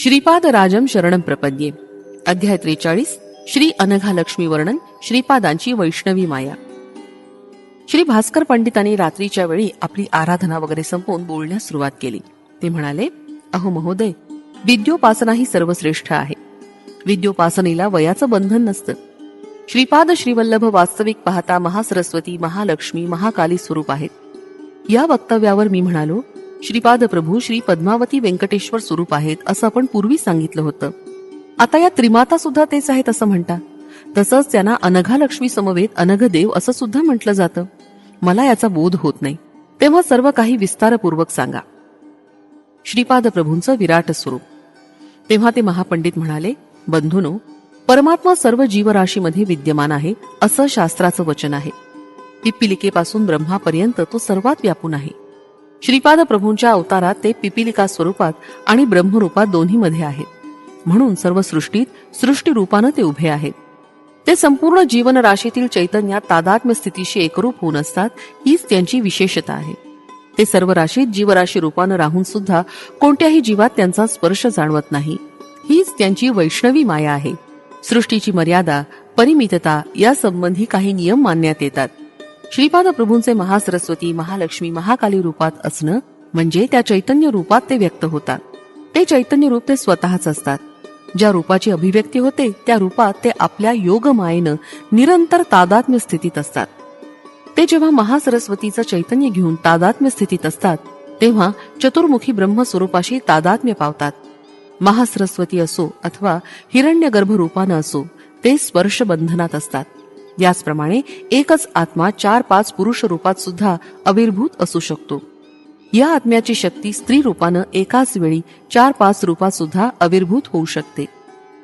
श्रीपाद राजम शरणम प्रपद्ये. अध्याय 43. श्री अनघालक्ष्मी वर्णन. श्रीपादांची वैष्णवी माया. श्री भास्कर पंडितांनी रात्रीच्या वेळी आपली आराधना वगैरे संपवून बोलण्यास सुरुवात केली. ते म्हणाले, अहो महोदय, विद्योपासना ही सर्वश्रेष्ठ आहे. विद्योपासनेला वयाचं बंधन नसतं. श्रीपाद श्रीवल्लभ वास्तविक पाहता महासरस्वती, महालक्ष्मी, महाकाली स्वरूप आहेत. या वक्तव्यावर मी म्हणालो, श्रीपाद प्रभू श्री पद्मावती व्यंकटेश्वर स्वरूप आहेत असं आपण पूर्वी सांगितलं होतं. आता या त्रिमाता सुद्धा तेच आहेत असं म्हणता. तसंच त्यांना अनघालक्ष्मी समवेत अनघदेव असं सुद्धा म्हटलं जातं. मला याचा बोध होत नाही. तेव्हा सर्व काही विस्तारपूर्वक सांगा. श्रीपाद प्रभूंचं विराट स्वरूप. तेव्हा ते महापंडित म्हणाले, बंधूनो, परमात्मा सर्व जीवराशीमध्ये विद्यमान आहे असं शास्त्राचं वचन आहे. पिपिलिकेपासून ब्रह्मापर्यंत तो सर्वात व्यापून आहे. श्रीपाद प्रभूंच्या अवतारात ते पिपिलिका स्वरूपात आणि ब्रह्मरूपात दोन्हीमध्ये आहेत. म्हणून सर्व सृष्टीत सृष्टी रूपानं ते उभे आहेत. ते संपूर्ण जीवन राशीतील चैतन्यात तादात्म्य स्थितीशी एकरूप होऊन असतात. हीच त्यांची विशेषता आहे. ते सर्व राशीत जीवराशी रूपानं राहून सुद्धा कोणत्याही जीवात त्यांचा स्पर्श जाणवत नाही. हीच त्यांची वैष्णवी माया आहे. सृष्टीची मर्यादा, परिमितता या संबंधी काही नियम मानण्यात येतात. श्रीपाद प्रभूंचे महासरस्वती, महालक्ष्मी, महाकाली रूपात असणं म्हणजे त्या चैतन्य रूपात ते व्यक्त होतात. ते चैतन्य रूप ते स्वतःच असतात. ज्या रूपाची अभिव्यक्ती होते त्या रूपात ते आपल्या योगमायेनं निरंतर तादात्म्य स्थितीत असतात. ते जेव्हा महासरस्वतीचं चैतन्य घेऊन तादात्म्य स्थितीत असतात तेव्हा चतुर्मुखी ब्रह्मस्वरूपाशी तादात्म्य पावतात. महासरस्वती असो अथवा हिरण्यगर्भ रूपानं असो, ते स्पर्श बंधनात असतात. याचप्रमाणे एकच आत्मा 4-5 पुरुष रूपात सुद्धा आविर्भूत असू शकतो. या आत्म्याची शक्ती स्त्री रूपानं एकाच वेळी 4-5 रूपात सुद्धा आविर्भूत होऊ शकते.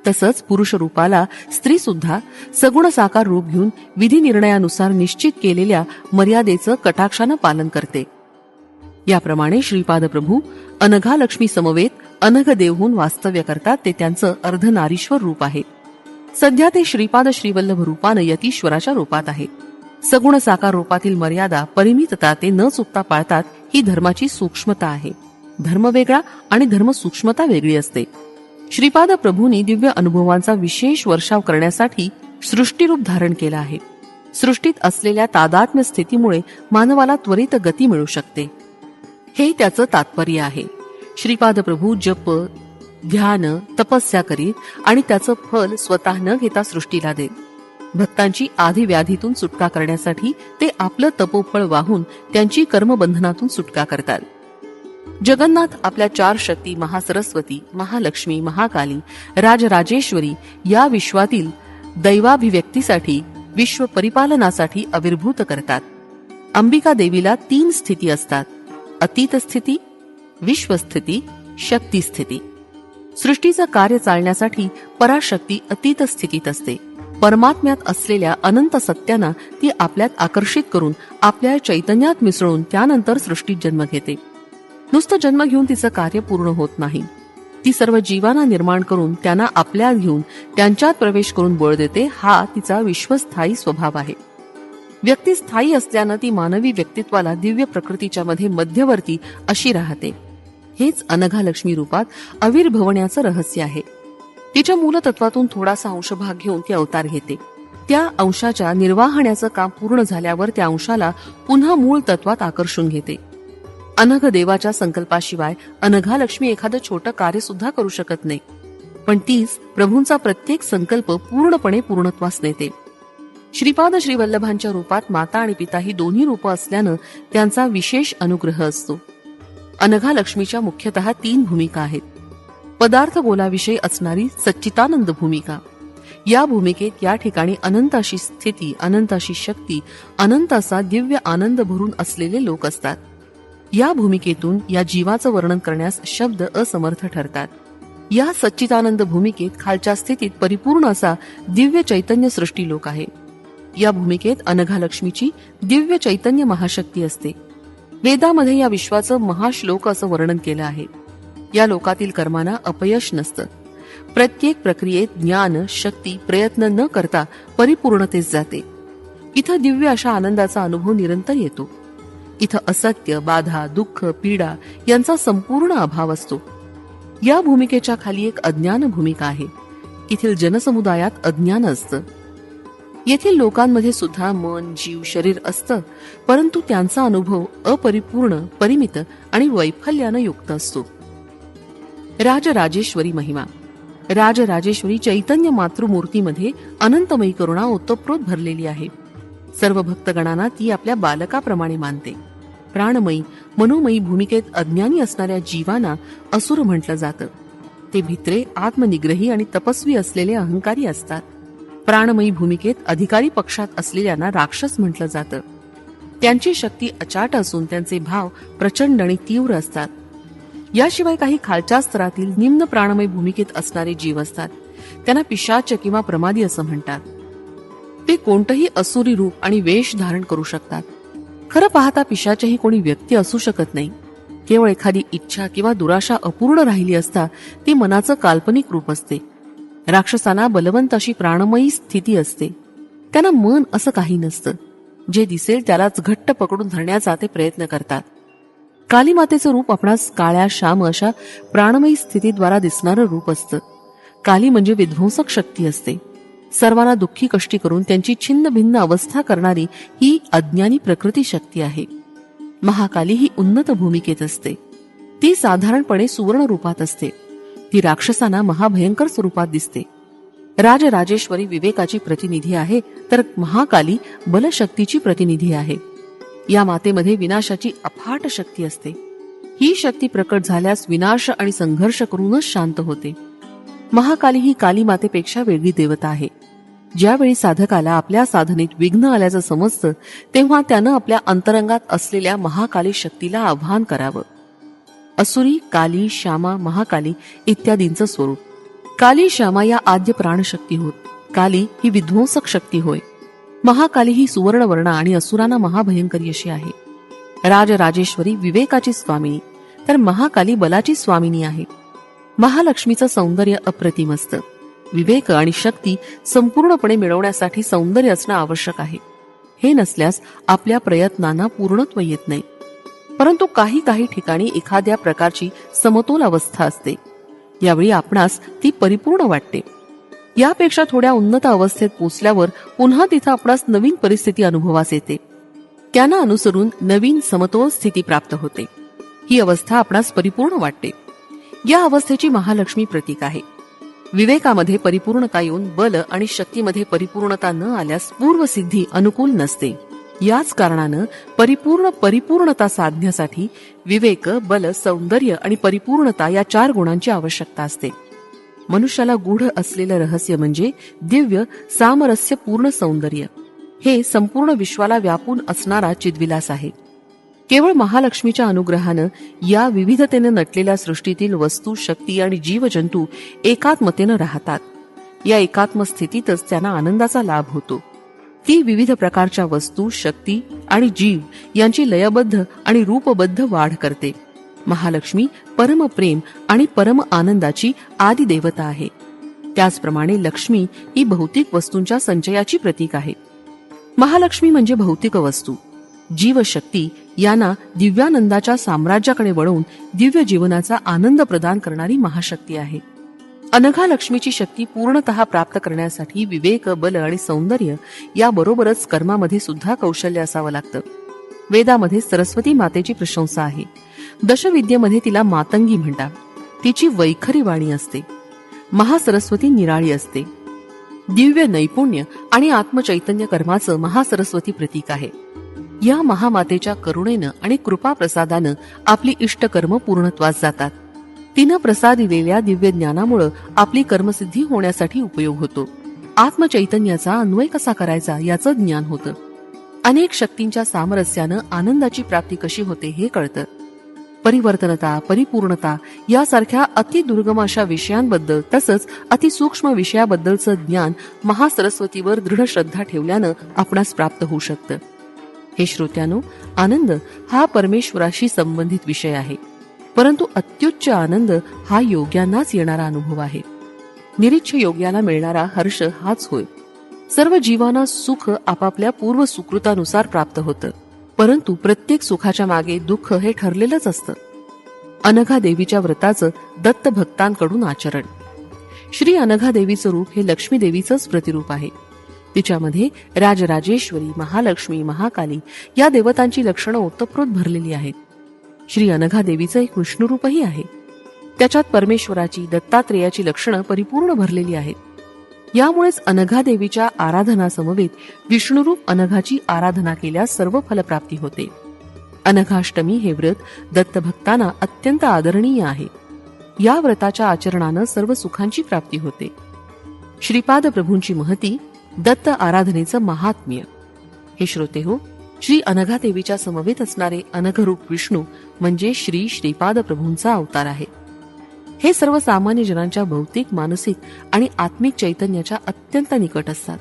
तसंच पुरुष रूपाला स्त्री सुद्धा सगुण साकार रूप घेऊन विधी निर्णयानुसार निश्चित केलेल्या मर्यादेचं कटाक्षानं पालन करते. याप्रमाणे श्रीपाद प्रभू अनघालक्ष्मी समवेत अनघदेवहून वास्तव्य करतात. ते त्यांचं अर्धनारीश्वर रूप आहे. सध्या ते श्रीपाद श्रीवल्लभ रूपानं यतीश्वराच्या रूपात आहेत. सगुण साकार रूपातील मर्यादा, परिमितता ते न चुकता पाळतात. ही धर्माची सूक्ष्मता आहे. धर्म वेगळा आणि धर्म सूक्ष्मता वेगळी असते. श्रीपाद प्रभूंनी दिव्य अनुभवांचा विशेष वर्षाव करण्यासाठी सृष्टीरूप धारण केला आहे. सृष्टीत असलेल्या तादात्म्य स्थितीमुळे मानवाला त्वरित गती मिळू शकते. हे त्याचं तात्पर्य आहे. श्रीपाद प्रभू जप, ध्यान, तपस्या करीत आणि त्याचं फल स्वतः न घेता सृष्टीला देत. भक्तांची आधी व्याधीतून सुटका करण्यासाठी ते आपलं तपोफळ वाहून त्यांची कर्मबंधनातून सुटका करतात. जगन्नाथ आपल्या 4 शक्ती महासरस्वती, महालक्ष्मी, महाकाली, राजराजेश्वरी या विश्वातील दैवाभिव्यक्तीसाठी, विश्व परिपालनासाठी आविर्भूत करतात. अंबिका देवीला 3 स्थिती असतात: अतीत स्थिती, विश्वस्थिती, शक्ती स्थिती. सृष्टीचं कार्य चालण्यासाठी पराशक्ती अतीत स्थितीत असते. परमात्म्यात असलेल्या अनंत सत्यांना ती आपल्यात आकर्षित करून आपल्या चैतन्यात मिसळून त्यानंतर सृष्टीत जन्म घेते. नुसतं जन्म घेऊन तिचं कार्य पूर्ण होत नाही. ती सर्व जीवांना निर्माण करून त्यांना आपल्यात घेऊन त्यांच्यात प्रवेश करून बळ देते. हा तिचा विश्वस्थायी स्वभाव आहे. व्यक्ती स्थायी असल्यानं ती मानवी व्यक्तित्वाला दिव्य प्रकृतीच्या मध्ये मध्यवर्ती अशी राहते. हेच अनघालक्ष्मी रूपात आविर्भवण्याचं रहस्य आहे. तिच्या मूलतत्वातून थोडासा अंशभाग घेऊन ती अवतार घेते. त्या अंशाच्या निर्वाहण्याचं काम पूर्ण झाल्यावर त्या अंशाला पुन्हा मूळ तत्वात आकर्षून घेते. अनघदेवाच्या संकल्पाशिवाय अनघालक्ष्मी एखादं छोटं कार्य सुद्धा करू शकत नाही. पण तीच प्रभूंचा प्रत्येक संकल्प पूर्णपणे पूर्णत्वास नेते. श्रीपाद श्रीवल्लभांच्या रूपात माता आणि पिता ही दोन्ही रूपं असल्यानं त्यांचा विशेष अनुग्रह असतो. अनघालक्ष्मीच्या मुख्यतः 3 भूमिका आहेत. पदार्थ बोलाविषयी असणारी सच्चितानंद भूमिका. या भूमिकेत या ठिकाणी अनंत अशी स्थिती, अनंत अशी शक्ती, अनंत असा दिव्य आनंद भरून असलेले लोक असतात. या भूमिकेतून या जीवाचं वर्णन करण्यास शब्द असमर्थ ठरतात. या सच्चितानंद भूमिकेत खालच्या स्थितीत परिपूर्ण असा दिव्य चैतन्य सृष्टी लोक आहे. या भूमिकेत अनघालक्ष्मीची दिव्य चैतन्य महाशक्ती असते. वेदामध्ये या विश्वाचं महाश्लोक असं वर्णन केलं आहे. या लोकातील कर्मांना अपयश नसतं. प्रत्येक प्रक्रियेत ज्ञान, शक्ती, प्रयत्न न करता परिपूर्णतेस जाते. इथं दिव्य अशा आनंदाचा अनुभव निरंतर येतो. इथं असत्य, बाधा, दुःख, पीडा यांचा संपूर्ण अभाव असतो. या भूमिकेच्या खाली एक अज्ञान भूमिका आहे. येथील जनसमुदायात अज्ञान असतं. येथील लोकांमध्ये सुद्धा मन, जीव, शरीर असतं, परंतु त्यांचा अनुभव अपरिपूर्ण, परिमित आणि वैफल्यानं युक्त असतो. राजराजेश्वरी महिमा. राजराजेश्वरी चैतन्य मातृमूर्तीमध्ये अनंतमयी करुणा ओतप्रोत भरलेली आहे. सर्व भक्तगणांना ती आपल्या बालकाप्रमाणे मानते. प्राणमयी, मनोमयी भूमिकेत अज्ञानी असणाऱ्या जीवांना असुर म्हटलं जातं. ते भित्रे, आत्मनिग्रही आणि तपस्वी असलेले अहंकारी असतात. प्राणमयी भूमिकेत अधिकारी पक्षात असलेल्यांना राक्षस म्हटलं जातं. त्यांची शक्ती अचाट असून त्यांचे भाव प्रचंड आणि तीव्र असतात. याशिवाय काही खालच्या स्तरातील निम्न प्राणमय भूमिकेत असणारे जीव असतात. त्यांना पिशाच किंवा प्रमादी असं म्हणतात. ते कोणतंही असुरी रूप आणि वेश धारण करू शकतात. खरं पाहता पिशाचही कोणी व्यक्ती असू शकत नाही. केवळ एखादी इच्छा किंवा दुराशा अपूर्ण राहिली असता ती मनाचं काल्पनिक रूप असते. राक्षसांना बलवंत अशी प्राणमयी स्थिती असते. त्यांना मन असं काही नसतं. जे दिसेल त्यालाच घट्ट पकडून धरण्याचा ते प्रयत्न करतात. काली मातेचं रूप आपणास काळ्या श्याम अशा प्राणमयी स्थितीद्वारा दिसणारं रूप असतं. काली म्हणजे विध्वंसक शक्ती असते. सर्वांना दुःखी कष्टी करून त्यांची छिन्न भिन्न अवस्था करणारी ही अज्ञानी प्रकृती शक्ती आहे. महाकाली ही उन्नत भूमिकेत असते. ती साधारणपणे सुवर्ण रूपात असते. ती राक्षसांना महाभयंकर स्वरूपात दिसते. राजराजेश्वरी विवेकाची प्रतिनिधी आहे, तर महाकाली बलशक्तीची प्रतिनिधी आहे. या मातेमध्ये विनाशाची अफाट शक्ती असते. ही शक्ती प्रकट झाल्यास विनाश आणि संघर्ष करूनच शांत होते. महाकाली ही काली मातेपेक्षा वेगळी देवता आहे. ज्यावेळी साधकाला आपल्या साधनेत विघ्न आल्याचं समजतं तेव्हा त्यानं आपल्या अंतरंगात असलेल्या महाकाली शक्तीला आव्हान करावं. असुरी, काली, श्यामा, महाकाली इत्यादींचं स्वरूप. काली, श्यामा या आद्य प्राणशक्ती होत. काली ही विध्वंसक शक्ती होय. महाकाली ही सुवर्णवर्ण आणि असुरांना महाभयंकरी अशी आहे. राजराजेश्वरी विवेकाची स्वामिनी, तर महाकाली बलाची स्वामिनी आहे. महालक्ष्मीचं सौंदर्य अप्रतिम असतं. विवेक आणि शक्ती संपूर्णपणे मिळवण्यासाठी सौंदर्य असणं आवश्यक आहे. हे नसल्यास आपल्या प्रयत्नांना पूर्णत्व येत नाही. परंतु काही काही ठिकाणी एखाद्या प्रकारची समतोल अवस्था असते. यावेळी आपणास ती परिपूर्ण वाटते. यापेक्षा थोड्या उन्नत अवस्थेत पोचल्यावर पुन्हा तिथं आपणास नवीन परिस्थिती अनुभवास येते. त्यांना अनुसरून नवीन समतोल स्थिती प्राप्त होते. ही अवस्था आपणास परिपूर्ण वाटते. या अवस्थेची महालक्ष्मी प्रतीक आहे. विवेकामध्ये परिपूर्णता येऊन बल आणि शक्तीमध्ये परिपूर्णता न आल्यास पूर्वसिद्धी अनुकूल नसते. याच कारणानं परिपूर्णता साधण्यासाठी विवेक, बल, सौंदर्य आणि परिपूर्णता या 4 गुणांची आवश्यकता असते. मनुष्याला गूढ असलेलं रहस्य म्हणजे दिव्य सामरस्य पूर्ण सौंदर्य. हे संपूर्ण विश्वाला व्यापून असणारा चिद्विलास आहे. केवळ महालक्ष्मीच्या अनुग्रहानं या विविधतेने नटलेल्या सृष्टीतील वस्तू, शक्ती आणि जीवजंतू एकात्मतेनं राहतात. या एकात्म स्थितीतच त्यांना आनंदाचा लाभ होतो. ती विविध प्रकारच्या वस्तू, शक्ती आणि जीव यांची लयबद्ध आणि रूपबद्ध वाढ करते. महालक्ष्मी परमप्रेम आणि परम आनंदाची आदी देवता आहे. त्याचप्रमाणे लक्ष्मी ही भौतिक वस्तूंच्या संचयाची प्रतीक आहे. महालक्ष्मी म्हणजे भौतिक वस्तू, जीवशक्ती यांना दिव्यानंदाच्या साम्राज्याकडे वळवून दिव्य जीवनाचा आनंद प्रदान करणारी महाशक्ती आहे. अनघा लक्ष्मीची शक्ती पूर्णतः प्राप्त करण्यासाठी विवेक, बल आणि सौंदर्य याबरोबरच कर्मामध्ये सुद्धा कौशल्य असावं लागतं. वेदामध्ये सरस्वती मातेची प्रशंसा आहे. दशविद्येमध्ये तिला मातंगी म्हणतात. तिची वैखरी वाणी असते. महासरस्वती निराळी असते. दिव्य नैपुण्य आणि आत्मचैतन्य कर्माचं महासरस्वती प्रतीक आहे. या महामातेच्या करुणेनं आणि कृपा प्रसादानं आपली इष्टकर्म पूर्णत्वास जातात. तिनं प्रसादिलेल्या दिव्य ज्ञानामुळे आपली कर्मसिद्धी होण्यासाठी उपयोग होतो. आत्मचैतन्याचा अन्वय कसा करायचा याचं ज्ञान होतं. अनेक शक्तींच्या सामरस्यानं आनंदाची प्राप्ती कशी होते हे कळतं. परिवर्तनता, परिपूर्णता यासारख्या अतिदुर्गम अशा विषयांबद्दल तसंच अतिसूक्ष्म विषयाबद्दलचं ज्ञान महासरस्वतीवर दृढ श्रद्धा ठेवल्यानं आपणास प्राप्त होऊ शकतं. हे श्रोत्यानो, आनंद हा परमेश्वराशी संबंधित विषय आहे. परंतु अत्युच्च आनंद हा योग्यांनाच येणारा अनुभव आहे. निरीच्छ योग्याला मिळणारा हर्ष हाच होय. सर्व जीवांना सुख आपापल्या पूर्व सुकृतानुसार प्राप्त होतं. परंतु प्रत्येक सुखाच्या मागे दुःख हे ठरलेलंच असतं. अनघा देवीच्या व्रताचं दत्त भक्तांकडून आचरण. श्री अनघा देवीचं रूप हे लक्ष्मी देवीचंच प्रतिरूप आहे. तिच्यामध्ये राजराजेश्वरी, महालक्ष्मी, महाकाली या देवतांची लक्षणं ओतप्रोत भरलेली आहेत. श्री अनघा देवीचं एक विष्णुरूपही आहे. त्याच्यात परमेश्वराची, दत्तात्रेयाची लक्षणं परिपूर्ण भरलेली आहेत. यामुळेच अनघा देवीच्या आराधनासमवेत विष्णुरूप अनघाची आराधना केल्यास सर्व फलप्राप्ती होते. अनघाष्टमी हे व्रत दत्तभक्तांना अत्यंत आदरणीय आहे. या व्रताच्या आचरणानं सर्व सुखांची प्राप्ती होते. श्रीपाद प्रभूंची महती, दत्त आराधनेचं महात्म्य. हे श्रोते हो, श्री अनघा देवीच्या समवेत असणारे अनघरूप विष्णू म्हणजे श्री श्रीपाद प्रभूंचा अवतार आहे. हे सर्वसामान्य जनांच्या भौतिक, मानसिक आणि आत्मिक चैतन्याच्या अत्यंत निकट असतात.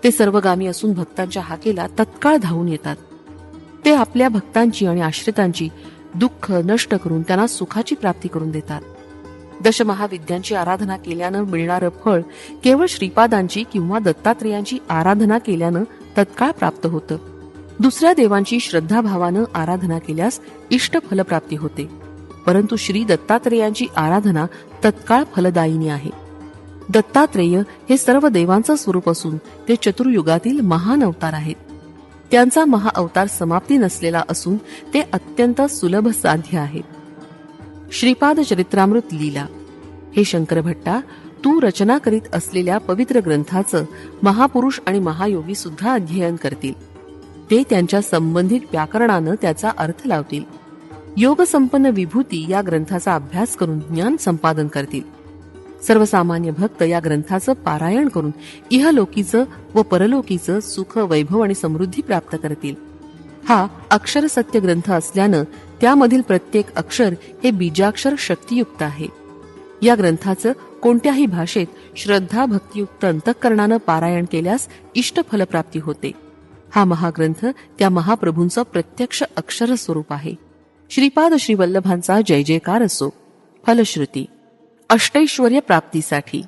ते सर्वगामी असून भक्तांच्या हाकेला तत्काळ धावून येतात. ते आपल्या भक्तांची आणि आश्रितांची दुःख नष्ट करून त्यांना सुखाची प्राप्ती करून देतात. दशमहाविद्यांची आराधना केल्यानं मिळणारं फळ केवळ श्रीपादांची किंवा दत्तात्रेयांची आराधना केल्यानं तत्काळ प्राप्त होतं. दुसऱ्या देवांची श्रद्धाभावानं आराधना केल्यास इष्ट फलप्राप्ती होते. परंतु श्री दत्तात्रेयांची आराधना तत्काळ फलदायिनी आहे. दत्तात्रेय हे सर्व देवांचं स्वरूप असून ते चतुर्युगातील महान अवतार आहेत. त्यांचा महाअवतार समाप्ती नसलेला असून ते अत्यंत सुलभ साध्य आहेत. श्रीपाद चरित्रामृत लीला. हे शंकर भट्टा, तू रचना करीत असलेल्या पवित्र ग्रंथाचं महापुरुष आणि महायोगी सुद्धा अध्ययन करतील. ते त्यांच्या संबंधित व्याकरणानं त्याचा अर्थ लावतील. योगसंपन्न विभूती या ग्रंथाचा अभ्यास करून ज्ञान संपादन करतील. सर्वसामान्य भक्त या ग्रंथाचं पारायण करून इहलोकीचं व परलोकीचं सुख, वैभव आणि समृद्धी प्राप्त करतील. हा अक्षर सत्य ग्रंथ असल्यानं त्यामधील प्रत्येक अक्षर हे बीजाक्षर शक्तियुक्त आहे. या ग्रंथाचं कोणत्याही भाषेत श्रद्धा भक्तियुक्त अंतःकरणानं पारायण केल्यास इष्ट फलप्राप्ती होते. हा महाग्रंथ त्या महाप्रभूंचं प्रत्यक्ष अक्षर स्वरूप आहे. श्रीपाद श्रीवल्लभांचा जय जयकार असो. फलश्रुती. अष्टैश्वर्य प्राप्तीसाठी